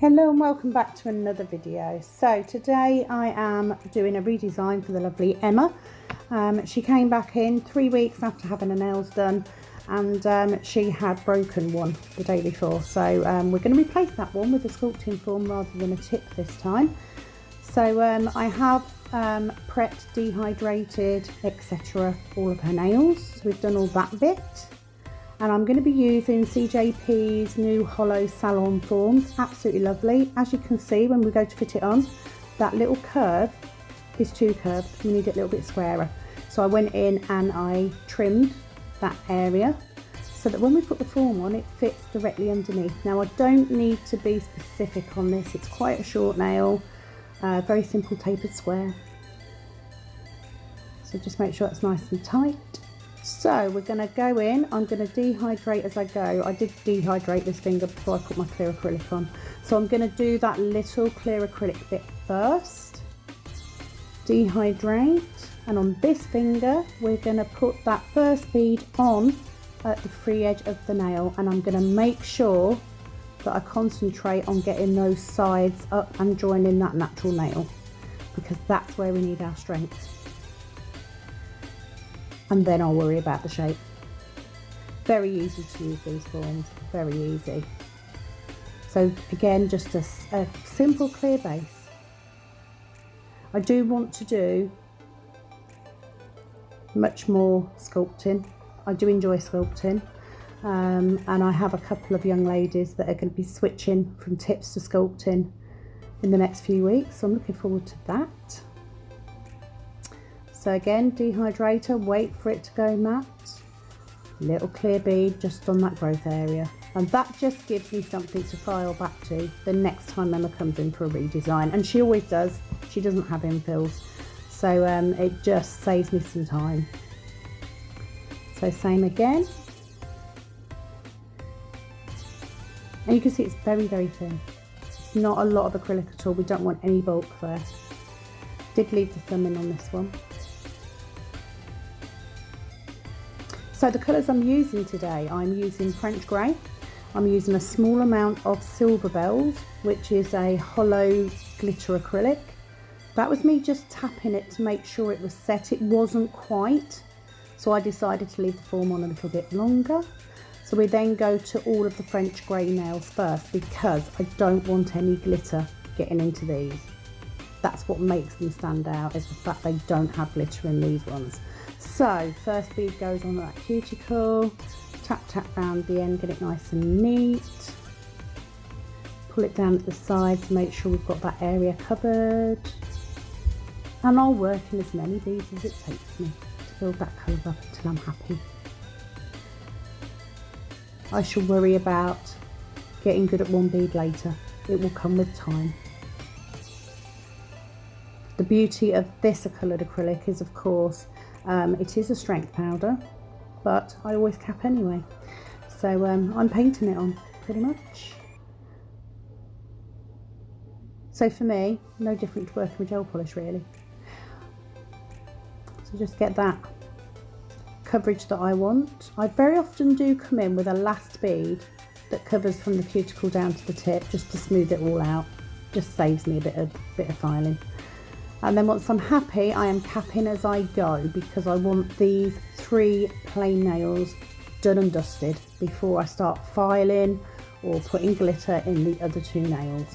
Hello and welcome back to another video. So today I am doing a redesign for the lovely Emma. She came back in 3 weeks after having her nails done, and she had broken one the day before. So we're going to replace that one with a sculpting form rather than a tip this time. So I have prepped, dehydrated, etc. all of her nails. So we've done all that bit. And I'm going to be using CJP's new hollow salon forms. Absolutely lovely. As you can see, when we go to fit it on, that little curve is too curved. We need it a little bit squarer. So I went in and I trimmed that area so that when we put the form on, it fits directly underneath. Now I don't need to be specific on this. It's quite a short nail, very simple tapered square. So just make sure it's nice and tight. So we're going to go in, I'm going to dehydrate as I go. I did dehydrate this finger before I put my clear acrylic on. So I'm going to do that little clear acrylic bit first. Dehydrate, and on this finger we're going to put that first bead on at the free edge of the nail, and I'm going to make sure that I concentrate on getting those sides up and joining that natural nail, because that's where we need our strength. And then I'll worry about the shape. Very easy to use these forms, very easy. So again, just a simple clear base. I do want to do much more sculpting. I do enjoy sculpting, and I have a couple of young ladies that are going to be switching from tips to sculpting in the next few weeks, so I'm looking forward to that. So again, dehydrator, wait for it to go matte, little clear bead just on that growth area. And that just gives me something to file back to the next time Emma comes in for a redesign. And she always does, she doesn't have infills. So it just saves me some time. So same again. And you can see it's very, very thin. It's not a lot of acrylic at all. We don't want any bulk there. Did leave the thumb in on this one. So the colours I'm using today, I'm using French Grey. I'm using a small amount of Silver Bells, which is a hollow glitter acrylic. That was me just tapping it to make sure it was set. It wasn't quite, so I decided to leave the form on a little bit longer. So we then go to all of the French Grey nails first, because I don't want any glitter getting into these. That's what makes them stand out, is the fact they don't have glitter in these ones. So first bead goes on that cuticle, tap tap round the end, get it nice and neat. Pull it down at the side to make sure we've got that area covered. And I'll work in as many beads as it takes me to build that colour up until I'm happy. I shall worry about getting good at one bead later. It will come with time. The beauty of this coloured acrylic is, of course, it is a strength powder, but I always cap anyway. So I'm painting it on pretty much. So for me, no different to working with gel polish really. So just get that coverage that I want. I very often do come in with a last bead that covers from the cuticle down to the tip, just to smooth it all out. Just saves me a bit of filing. And then once I'm happy, I am capping as I go, because I want these 3 plain nails done and dusted before I start filing or putting glitter in the other 2 nails.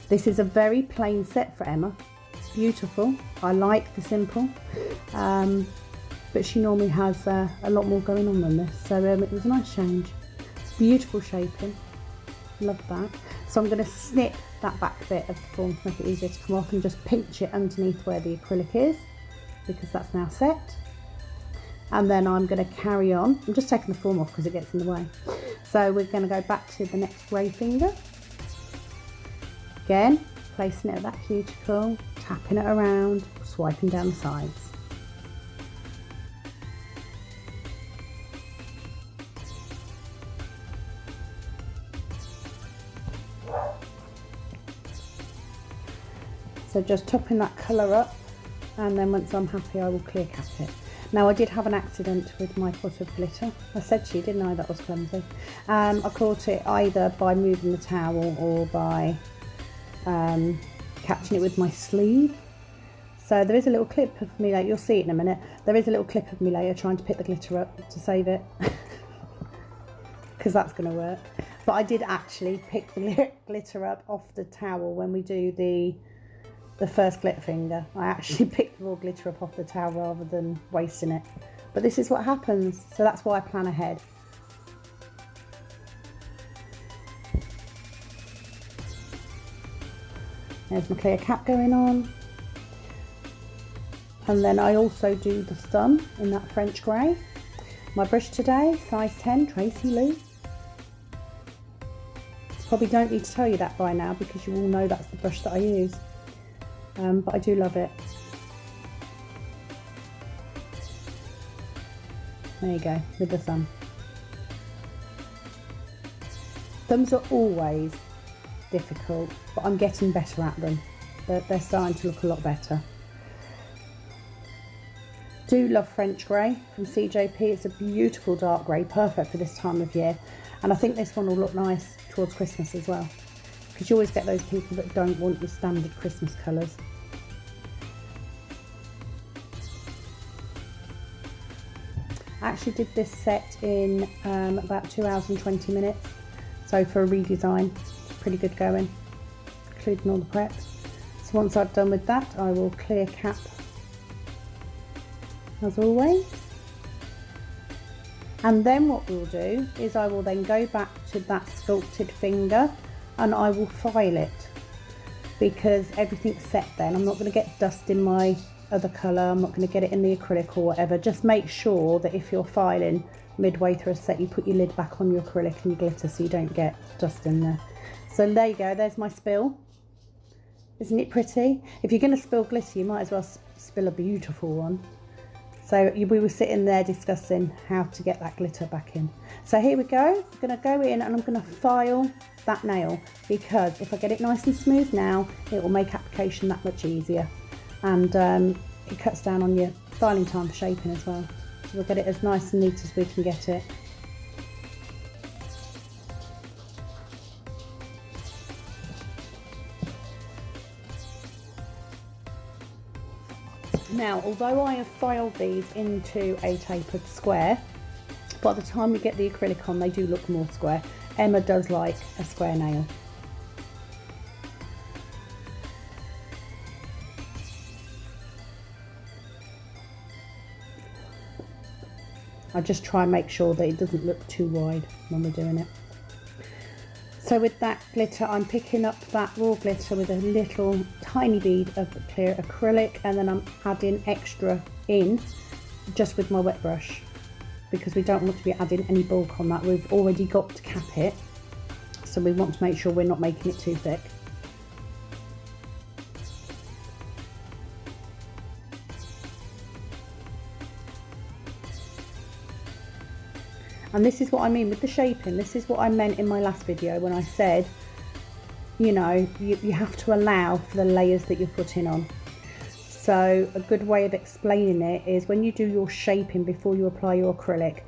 This is a very plain set for Emma. Beautiful. I like the simple, but she normally has a lot more going on than this. So it was a nice change. Beautiful shaping. Love that. So I'm going to snip that back bit of the form to make it easier to come off, and just pinch it underneath where the acrylic is, because that's now set. And then I'm going to carry on. I'm just taking the form off because it gets in the way. So we're going to go back to the next grey finger. Again, placing it at that cuticle, tapping it around, swiping down the sides. So just topping that colour up, and then once I'm happy I will clear cap it. Now I did have an accident with my pot of glitter. I said to you, didn't I, that was clumsy. I caught it either by moving the towel or by catching it with my sleeve. So there is a little clip of me later, you'll see it in a minute, there is a little clip of me later trying to pick the glitter up to save it. Because that's going to work. But I did actually pick the glitter up off the towel when we do the first glitter finger. I actually picked the raw glitter up off the towel rather than wasting it. But this is what happens, so that's why I plan ahead. There's my clear cap going on. And then I also do the thumb in that French grey. My brush today, size 10, Tracy Lou. Probably don't need to tell you that by now because you all know that's the brush that I use. But I do love it. There you go, with the thumb. Thumbs are always difficult, but I'm getting better at them. They're starting to look a lot better. Do love French grey from CJP. It's a beautiful dark grey, perfect for this time of year. And I think this one will look nice towards Christmas as well, because you always get those people that don't want your standard Christmas colours. I actually did this set in about 2 hours and 20 minutes. So for a redesign, it's pretty good going, including all the prep. So once I've done with that, I will clear cap as always. And then what we'll do is I will then go back to that sculpted finger and I will file it, because everything's set then. I'm not going to get dust in my other colour, I'm not going to get it in the acrylic or whatever. Just make sure that if you're filing midway through a set, you put your lid back on your acrylic and your glitter so you don't get dust in there. So there you go, there's my spill. Isn't it pretty? If you're going to spill glitter, you might as well spill a beautiful one. So we were sitting there discussing how to get that glitter back in. So here we go. I'm going to go in and I'm going to file that nail, because if I get it nice and smooth now, it will make application that much easier. And it cuts down on your filing time for shaping as well. So we'll get it as nice and neat as we can get it. Now, although I have filed these into a tapered square, by the time we get the acrylic on, they do look more square. Emma does like a square nail. I just try and make sure that it doesn't look too wide when we're doing it. So with that glitter, I'm picking up that raw glitter with a little tiny bead of clear acrylic, and then I'm adding extra in just with my wet brush, because we don't want to be adding any bulk on that. We've already got to cap it, so we want to make sure we're not making it too thick. And this is what I mean with the shaping. This is what I meant in my last video when I said, you know, you have to allow for the layers that you're putting on. So a good way of explaining it is when you do your shaping before you apply your acrylic,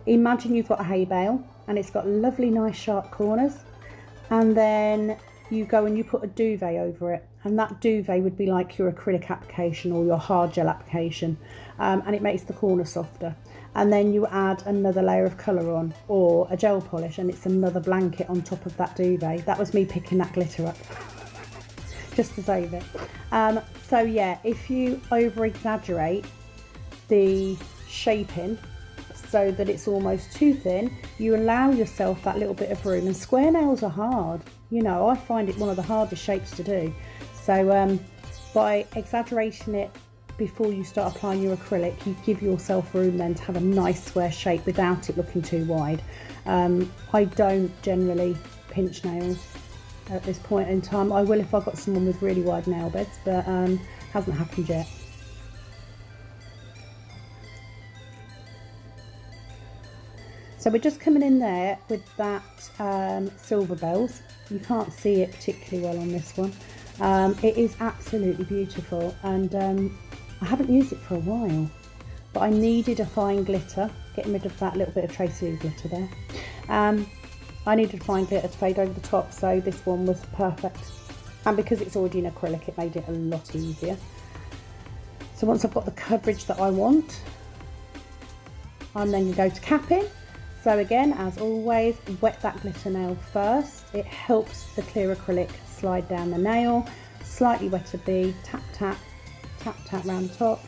imagine you've got a hay bale and it's got lovely nice sharp corners, and then you go and you put a duvet over it, and that duvet would be like your acrylic application or your hard gel application, and it makes the corner softer. And then you add another layer of colour on, or a gel polish, and it's another blanket on top of that duvet. That was me picking that glitter up just to save it. So yeah, if you over exaggerate the shaping so that it's almost too thin, you allow yourself that little bit of room. And square nails are hard, you know, I find it one of the hardest shapes to do. So by exaggerating it before you start applying your acrylic, you give yourself room then to have a nice square shape without it looking too wide. I don't generally pinch nails at this point in time. I will if I've got someone with really wide nail beds, but hasn't happened yet. So we're just coming in there with that silver bells. You can't see it particularly well on this one. It is absolutely beautiful, and I haven't used it for a while. but I needed a fine glitter, getting rid of that little bit of Tracy Lou glitter there. I needed a fine glitter to fade over the top, so this one was perfect. And because it's already in acrylic, it made it a lot easier. So once I've got the coverage that I want, I'm then going to go to capping. So again, as always, wet that glitter nail first. It helps the clear acrylic slide down the nail. Slightly wetter bead, tap, tap, tap, tap round the top,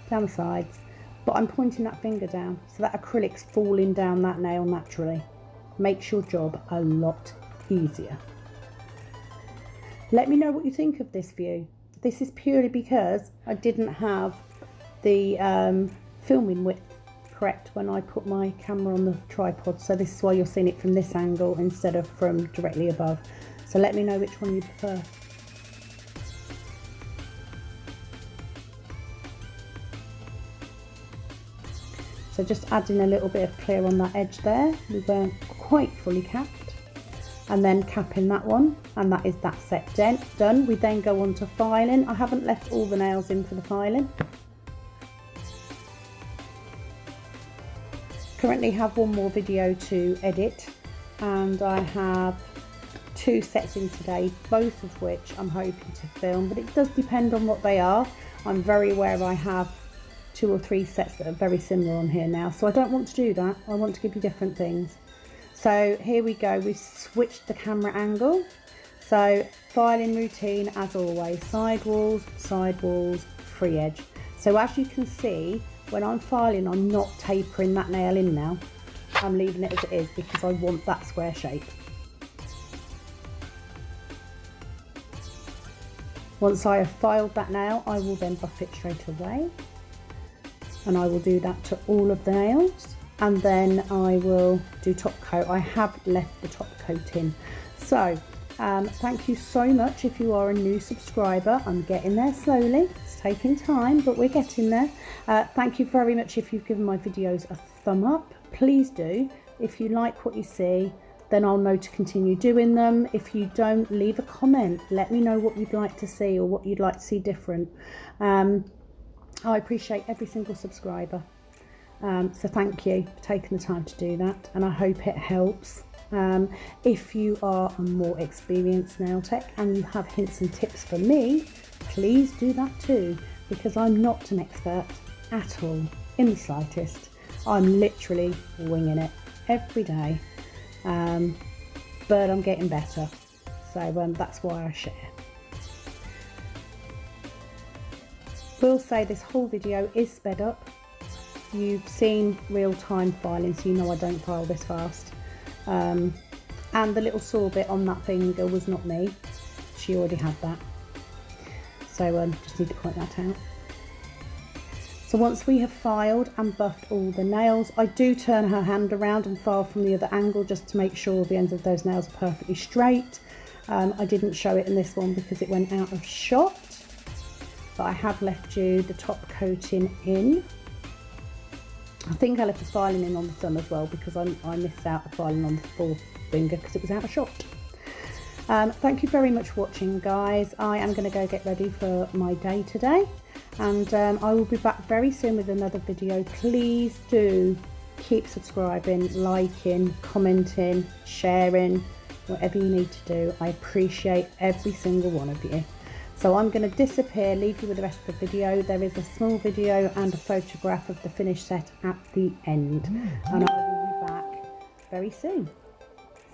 down the sides. But I'm pointing that finger down, so that acrylic's falling down that nail naturally. Makes your job a lot easier. Let me know what you think of this view. This is purely because I didn't have the filming width correct when I put my camera on the tripod, so this is why you're seeing it from this angle instead of from directly above. So let me know which one you prefer. So just adding a little bit of clear on that edge there. We weren't quite fully capped. And then capping that one, and that is that set done. We then go on to filing. I haven't left all the nails in for the filing. Currently have one more video to edit, and I have 2 sets in today, both of which I'm hoping to film, but it does depend on what they are. I'm very aware I have 2 or 3 sets that are very similar on here now, so I don't want to do that. I want to give you different things. So here we go, we've switched the camera angle. So filing routine as always, side walls, free edge. So as you can see, when I'm filing, I'm not tapering that nail in now. I'm leaving it as it is because I want that square shape. Once I have filed that nail, I will then buff it straight away. And I will do that to all of the nails. And then I will do top coat. I have left the top coat in. So thank you so much if you are a new subscriber. I'm getting there slowly. It's taking time, but we're getting there. Thank you very much if you've given my videos a thumb up. Please do. If you like what you see, then I'll know to continue doing them. If you don't, leave a comment. Let me know what you'd like to see or what you'd like to see different. I appreciate every single subscriber. So thank you for taking the time to do that, and I hope it helps. If you are a more experienced nail tech and you have hints and tips for me, please do that too, because I'm not an expert at all in the slightest. I'm literally winging it every day, but I'm getting better, so that's why I share. Will say this whole video is sped up. You've seen real-time filing, so you know I don't file this fast. And the little saw bit on that finger was not me. She already had that. So just need to point that out. So once we have filed and buffed all the nails, I do turn her hand around and file from the other angle just to make sure the ends of those nails are perfectly straight. I didn't show it in this one because it went out of shot, but I have left you the top coating in. I think I left the filing in on the thumb as well because I missed out the filing on the forefinger because it was out of shot. Thank you very much for watching, guys. I am going to go get ready for my day today, and I will be back very soon with another video. Please do keep subscribing, liking, commenting, sharing, whatever you need to do. I appreciate every single one of you. So I'm going to disappear, leave you with the rest of the video. There is a small video and a photograph of the finished set at the end. And I will be back very soon.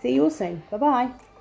See you all soon. Bye-bye.